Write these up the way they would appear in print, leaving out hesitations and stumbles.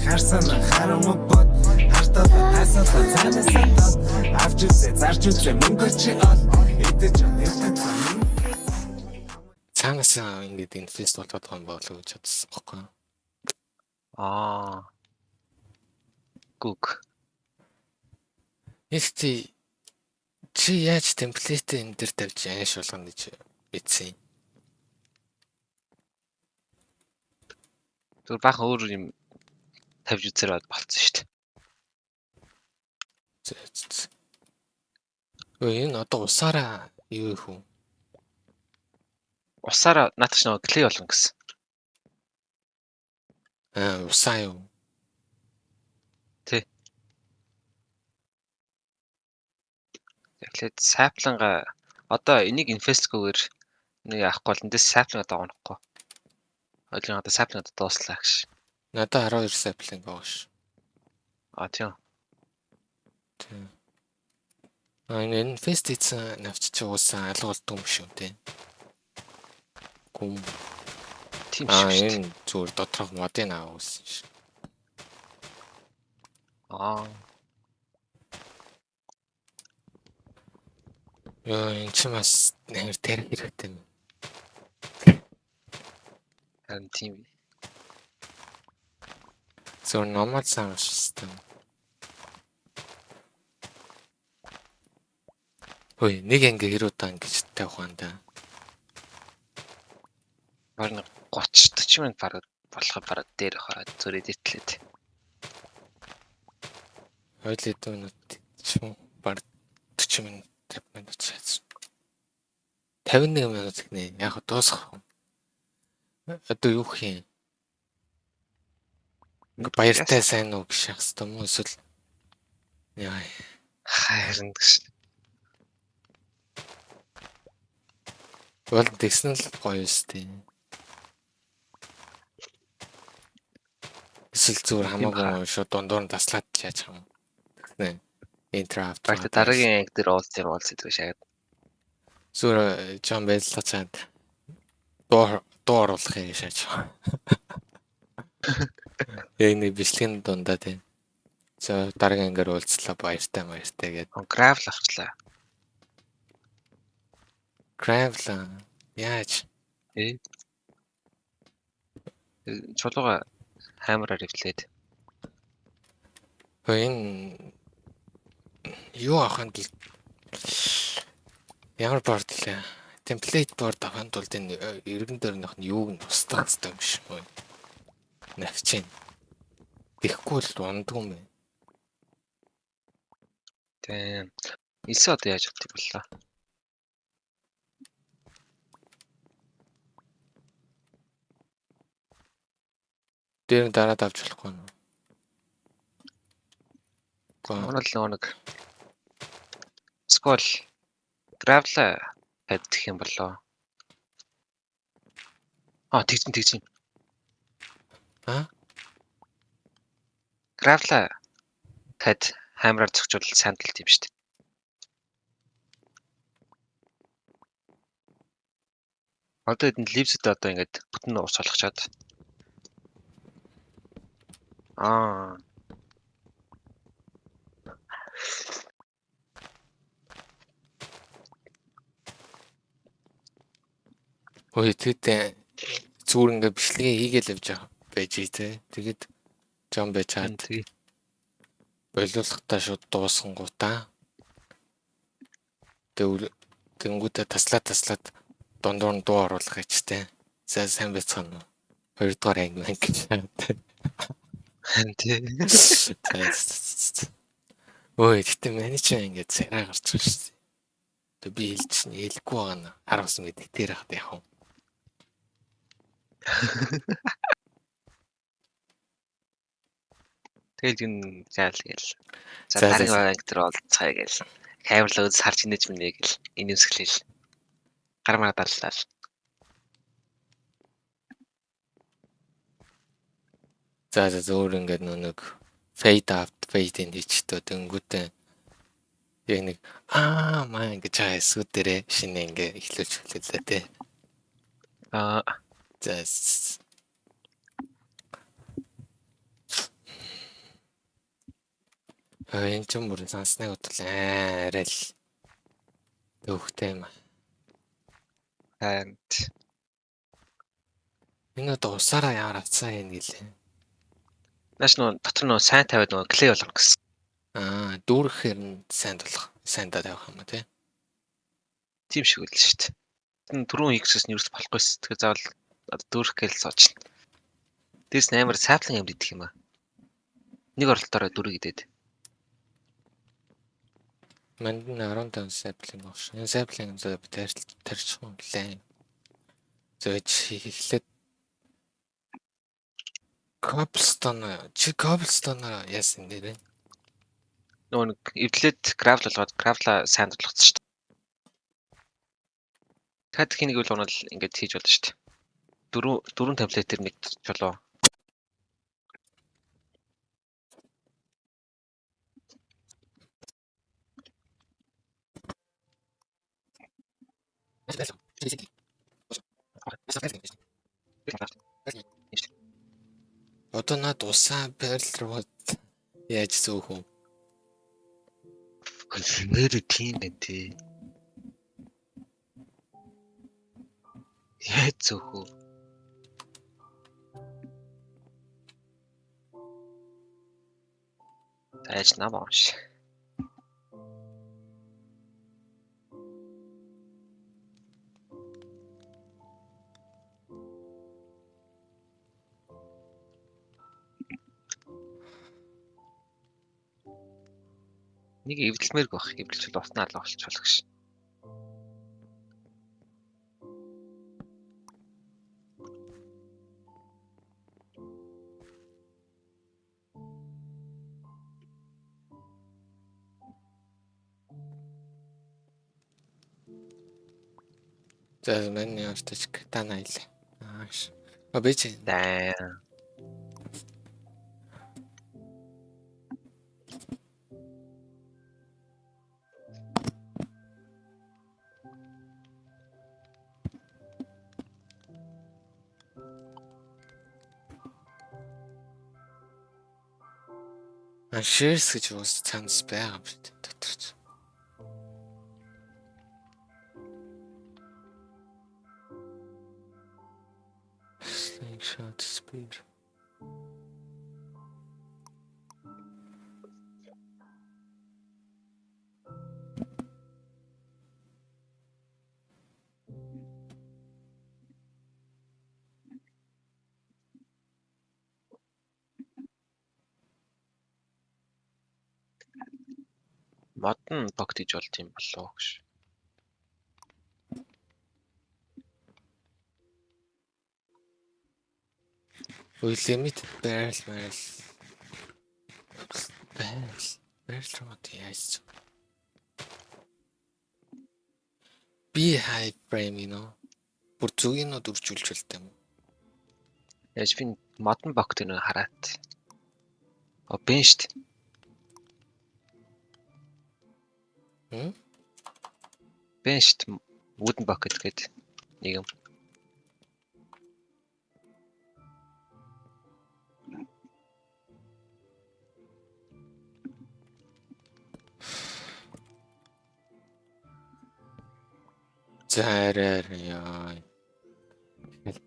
харсан харам бод хартаа тасаа цаанаас авч үзээ зарж үзээ мөнгө чи ол идэж явах цаанаас ингэж инвест болоод байгаа юм болов гэж бодсон байхгүй. Гүг. Ихтэй чи яаж темплейт энэ дээр тавьж ааш болгоно гэж бичсэн. Зүгээр баахан өөр юм тавьж үзээр болцсон шүү дээ. Энэ одоо усаараа юу их үү? Усаараа наатах нэг клей болгоно гэсэн. Усаа юу? Тий. Тэгэхээр сайпланга одоо энийг инфестгүйгээр нэг авахгүй бол эндээс сайпланга дагнахгүй. Ойлгоо одоо сайпланга дууслаа гэж. Надад 12 сайпланг байгаа ш. Тийм. Энэ инфест хийсэн навчиж уусаа алгуулдаг юм шүү дээ. Гүм. Тийм шүү дээ. Энэ зүгээр доторх модын авсан ш. Энэ ч бас нэр тэр хэрэгтэй юм. Харин тийм. Зөв номад санагдсан. Хөөе, нэг анги хэрүүтаа ингэж тавих юм да. Барна 30-40 минут бараг болохоо бараг дээр хаа зүрээ дэтлээд. Хойлоо минут ч баг 40 минут 50 минут шатсан. 51 минут гинэ. Яг дуусах. Одоо юу хий? Баяртай сайн уу гэж яах ёстой юм уу эсвэл яа. Хайрын гэж. Бол тэгсэн л гоё өстэй. Эсвэл зүгээр хамаагүй шууд дундуур нь таслаад яаж юм. Тэгнэ. Интерапт. Баяртай дараагийн анги дээр уулз идэх шахаад. Зүгээр Жон байлаа цаад. Дуу оруулах юм шааж. Яг нэг бичлэгийн дундаа тийм. За дараагийн ангиар уулзлаа баяртай гэдэг. Гравл авчлаа. Гравл яаж? Чулууга хаймараар ивлээд. Энэ юу аханд ямар борд лээ. Темплейт борд авахын тулд энэ эргэн дөрнөх нь юуг нь устгах хэрэгтэй юм шиг байна. Навчин. Тэгэхгүй л ундгүй юм байна. Тийм. Эсээ одоо яаж болчих боллоо? Дээр дараад авч болохгүй нь. Гонол нэг скол гравла тавьчих юм болоо. Тэгчин. Гравла тад хаймраар зохицуул сайн талт юм шүү дээ. Одоо энд ливсэд одоо ингээд бүтэн уус болгочоод. Ой тэгтээ зүгээр ингээд бичлэгээ хийгээл явж байгаа байж тий. Тэгээд Жон байж чад. Болиулахтаа шууд дуусангуудаа. Тэнгүүдээ таслаад дундуур нь дуу оруулах гэжтэй. За сайн байцгаана уу. 2 дугаар анги мэн гэж. Ой гэтээ менежер ингээд царай гарч байгаа шүү дээ. Тэг би хэлчихсэн хэлэхгүй байгаа нь 19 минут дээр хат яах вэ? Тэгэл юм заал гээл. За дараагийн анги дээр олцгаая гээл. Хаймарлаа үз харж инеж минь гээл. Инэмсгэлэл. Гар мараа дарлаа. За зөөр ингээд нэг fade out fade in хийчихдөө тэнгүүтээ яг нэг маа ингэж байгаа эсүүд дээрээ шинэ ингээ эхлүүлж хэлээ тэ. За Энэ ч юм бүр сансныг бодвол арай л төвхтэй юм. And Энэ одоо усаараа ямар авцаа юм гэлээ. нааш нөө дотор нөө сайн тавиад нөө клей болгоно гэсэн. Дүүрэхээр нь сайн болох. Сайн даа явах юм тий. Тийм шиг үл шүү дээ. Түрүүн X-с нь юу ч болохгүйс. Тэгэхээр заавал одоо дүүрэх гээл сууж. Дээс амар сайплан юм идэх юм аа. Нэг оролтоороо дүүрэг идээд. Манд нь 15 сайплинг багш. Энэ сайплинг зөө би тарьчих юм лээ. Зөөж эхлээд cobblestone яасан нэрээ. Нөгөө нэг эвдлээд gravel болгоод gravel-а сайн болгоцсон шүү дээ. Дахиад хий нэг үл унал ингэж хийж болно шүү дээ. Дөрвөн таблетээр нэг чулуу. Одоо над усаа барил руу яаж зөөх вэ? Нэр тийм байх тий. Яаж зөөх вэ? Тааж нам ааш. Нэг эвдэлмээр байх. Эвдэлчл уснаа л олчихвол гэж. За миний артич катана ил. Ааш. Бич. Даа. Shares гэж уус цаанаас байгаа биз дотор. Slingshot speed. Модон богт иж болт юм болоо гэж. Limited barrel. Barrel руу яаж ч. Би high frame бүр зүгийнүүд үржүүлж болтой юм. Яаж би модон богт нөө хараат. Бэн штт. Бэн штт wooden bucket гэдэг нэг юм. Заараар яа.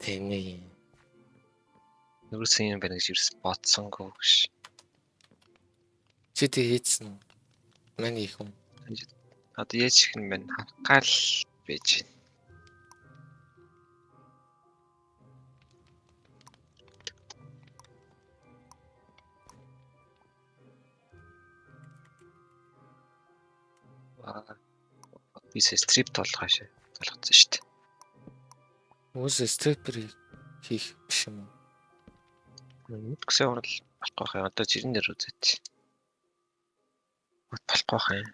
Тэний Нүрсэн юм байна гэж юус бодсонгүй гэж. чи тэг хийцэн үү? Манай их юм. Одоо яаж их юм бэ? Хавгаал байж. Би стрип толгоо шээ. Толгоцсон шүү дээ. Үс stripper хийх биш юм уу? Гэсэн орол болохгүй хаа. Одоо жирэн дээр үзэж. Болохгүй хаа.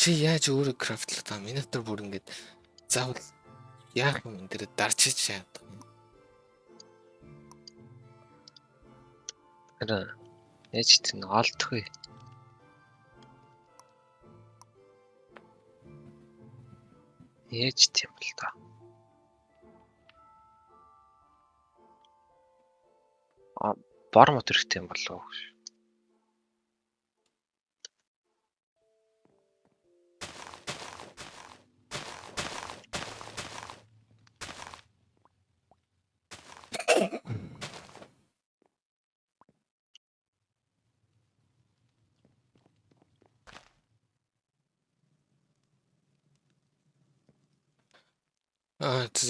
Чи яаж өөрөө крафтлах та минутаар бүр ингэж заавал яах юм энэ дээр дарчиж шаадаг юм. Ара яаж тийм олдохгүй. Яаж тийм бол та. бор мод хэрэгтэй юм болов.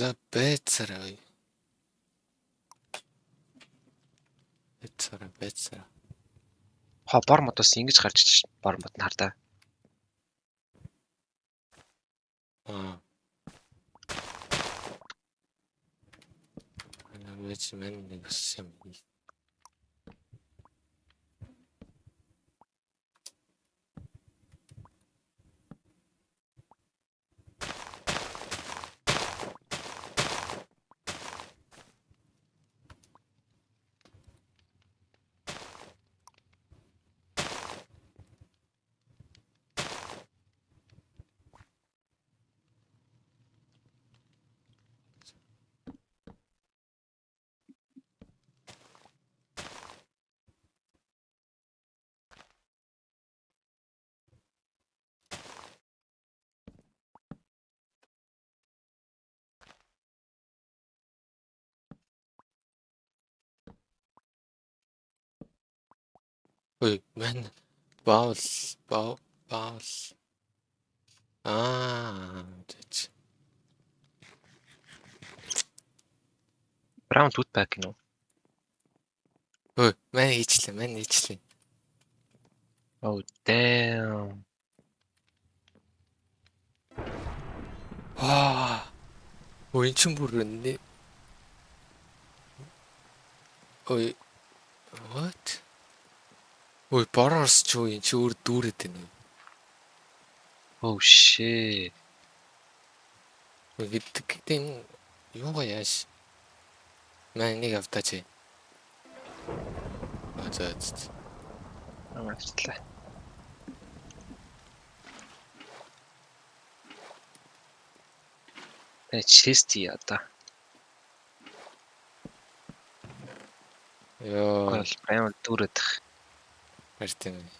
За байцаараа. Байцаараа. Бор модоос ингэж гарч ич бор мод нь хардаа. Мэж мэн нэг юм. Ой, мэн баул. Тэч. Brown tooth pack гинөө. Ой, мэн хийчлээ. Oh damn. Ой, эн чин бүр нэ. Ой. What? Ой, борорс ч эн чи өөр дүүрээд байна. Oh shit. Ой, гэдэг юугаа яаш. Мэн нэг автаач. За. Амарчлаа. Чести одоо. Ёо, Прям дүүрээд. мартин.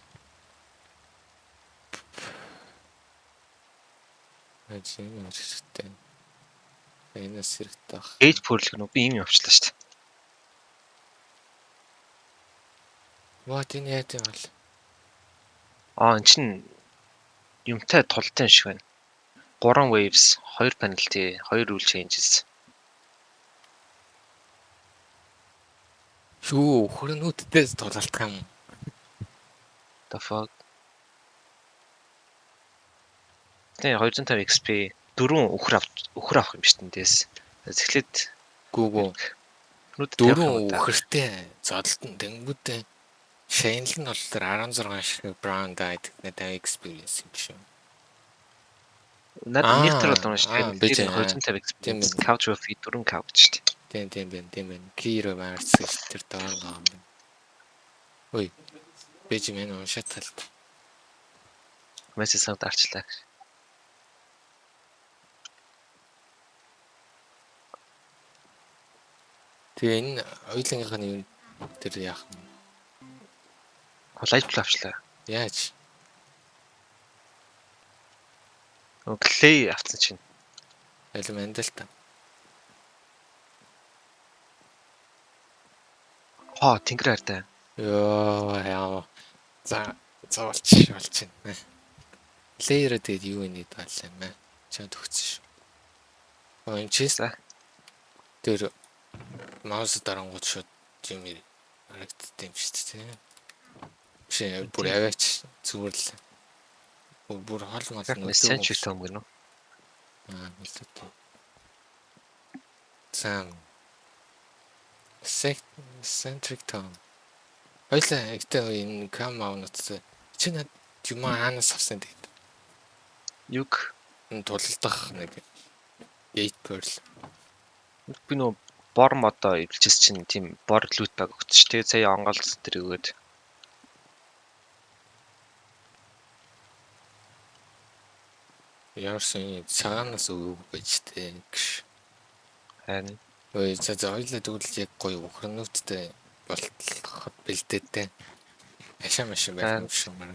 Ажин хэрэгтэй. Энэс хэрэгтэй баг. Ээж пөрлөх нь би юм явчлаа шүү дээ. What энэ яа гэм бол. Эн чин юмтай тултай шиг байна. 3 waves, 2 penalty, 2 rule changes. Шүү, хөрнүүддээс тулалдах юм. The fuck. Тэ 250 XP 4 өхөр авах юм шүү дээ. Эхлээд Гүүгүү. 4 үхэртэй зодолтон тэнгүүдээ шейнл нь бол тэр 16 ширхэг Brown Guide гэдэг experience юм шүү. Нэг төр бол уншиж байна. Би 250 XP. Couch of 4 couch шүү дээ. Тийм. Киро Марс тэр доор гам. Ой. Бэжмэн уншаад талт. Мессеж санд арчлаа. Тэгээ энэ ойлонгийнх нь юу тэр яах юм? Лайв авчлаа. Яаж? Клей авсан чинь. Аль мандал та. Тэнгэр хайртай. Ёо яа. За болж байна. Плеер тэгээд юу нэд байлаа мэ. Чад өгсөн шүү. Энэ чиста. Тэр маус дарангууд шууд юм харагддаг юм шүү дээ. Биш бүр аваач зүгээр л. Бүр хол мал нэг сенчик том гэнэ. Мэлтэй. Сам. Centric tom. Хоёлаа ихтэй энэ кам аунуудтай. Чи над юм хаанаас авсан тэгээд. Юг тулалдах нэг 8 pearl. Би нөө бор модоо эвлжсэн чинь тийм бор лут баг өгч тэгээ сая онголц тэр өгөөд. Яарсан цагаанаас өгөө байж тээ гэж. Харин Ой за хоёлаа тэгвэл яг гоё өхрөнүүдтэй болтолоход бэлдээдтэй. Ашаа машин байх юм шиг байна.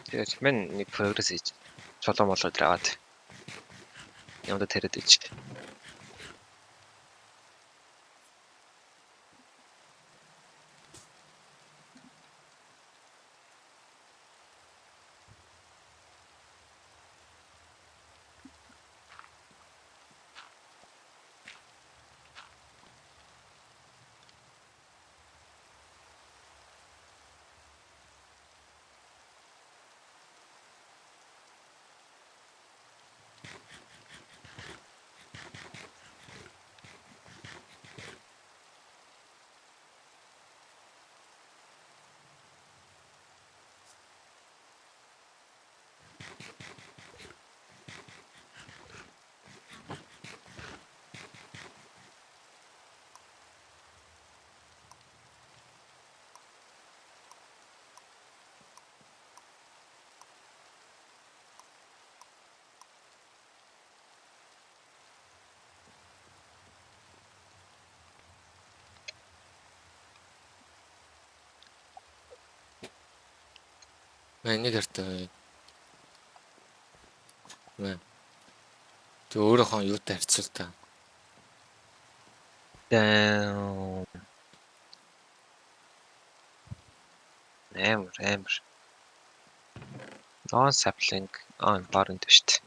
Тэгээд мен нэг прогресс хийж чулуун болоод аваад юмд тэрэд ич. Нэг хэрэг мэн. Тэг өөрөөхөө юутай харьцуул та. Амар. Non sapling борон дэвшт.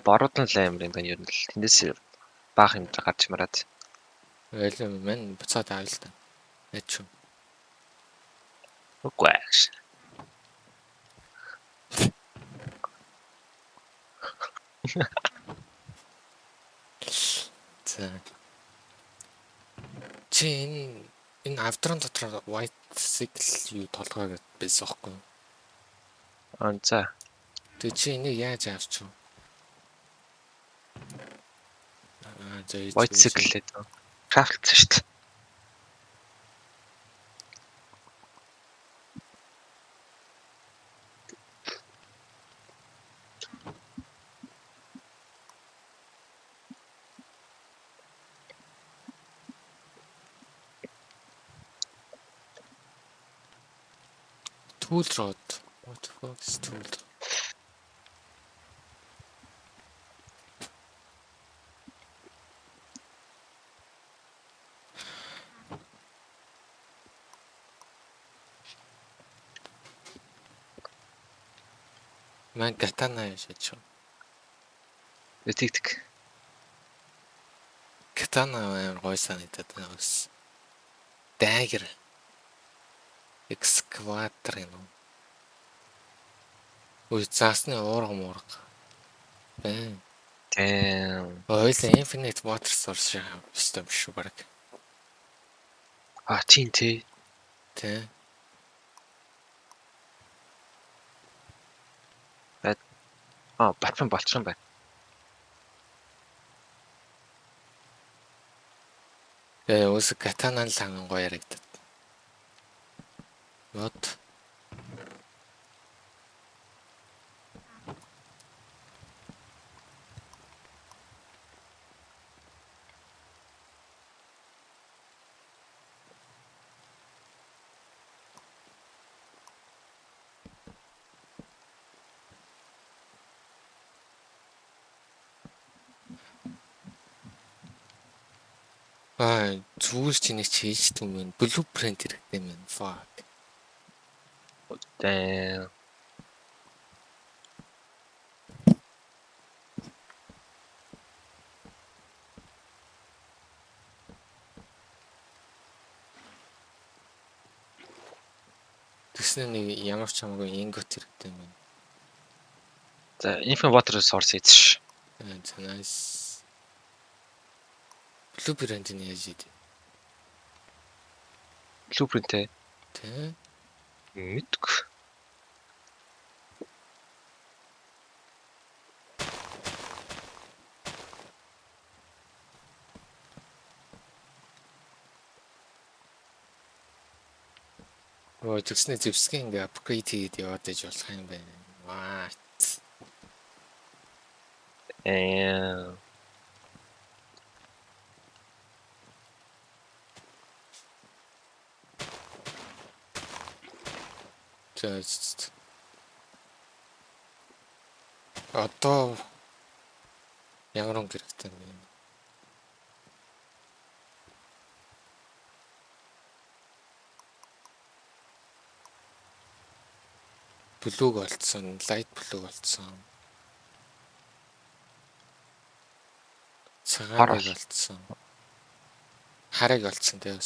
Борууд нь л амар энэ ер нь л тэндээс баах юм гарч мараад. Тэгэл мэн буцаад авъя л та. Яч юм. Үгүй. За. Чи энэ авдрын дотор white sickle юу толгой гэдээ байсан байхгүй юу? За. Тэг чи энийг яаж авч юу? White sickle гэдэг. Крафтсан шүү дээ. Tool rod. What the fuck is tool rod? Мэн катана яшаач. Тик. Катана амар гой санагдаад байна ус. Dagger. Excavator юм. Үй заасны уурга. Бэн. Ойлаа infinite water source system шүү баг. Тийм тий. Тэ. Батхан болчихсон байна. Ус катана л ханган гоё ярагдаад. Вот. Зүгээр чи нэг хийж түмэн blueprint хэрэгтэй мэн. Fuck. Тэснэ нэг ямар ч хамаагүй ingot хэрэгтэй мэн. За, infinite water source хийж. Nice. Blueprint нь яаж ийд? Blueprint Тэ. мэдгүй. Тэгснэ зэвсгийн ингээ upgrade хийгээд яваад иж болох юм байна. What? За. Одоо ямар өнгө хэрэгтэй юм. Блуг болцсон, лайт блуг болцсон. Цагааныг болцсон. Харыг болцсон тийм.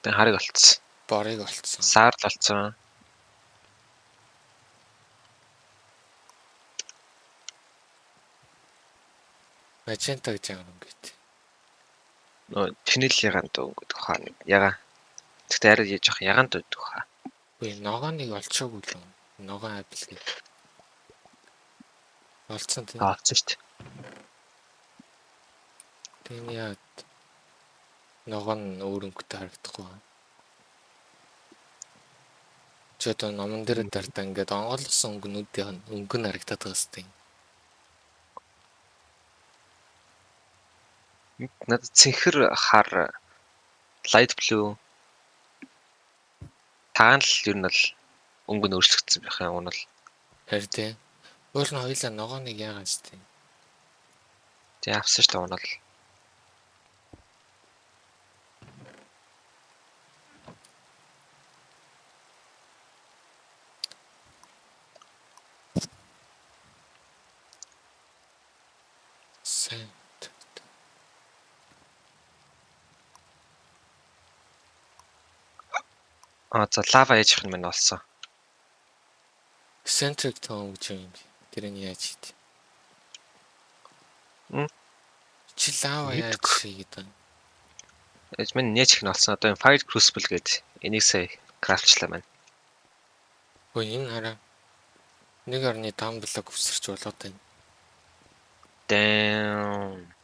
Тэг харыг болцсон. Борыг болцсон. Саарл болцсон. Magenta гэж ямар өнгө гэдэг. Нөө чинэл ягаан дөө гэдэг хаа нэг ягаа. Тэгтээ арай жоох ягаан дөө гэдэг хаа. Үгүй ногооныг олчоогүй л юм. Ногоон апл гэдэг. Олцсон тийм. Олцсон шүү дээ. Тийм яа. Ногоон өөр өнгөтэй харагдахгүй байна. Ч одоо номон дээр дартаа ингээд онгойлгосон өнгөнүүдийн өнгө нь харагдаад байгаа сте. Надад цэнхэр хар light blue таанал ер нь бол өнгө нь өөрчлөгдсөн байх юм уу? Харин тийм. Өөр нь хоёлаа ногооныг яагаад сте. Тэг авсан шүү дээ унал. Сайн. За лава ээж их нь минь олсон. Eccentric tone гэж юм би. Тэрийг яаж хийд? Чи лава яаж хийгээд байна? Ээж минь нээч их нь олсон. Одоо энэ Fire Crucible гэдэг энийг сая крафтлаа маань. Ой энэ хараа. 1.5 блок өсөрч болоод байна. Damn.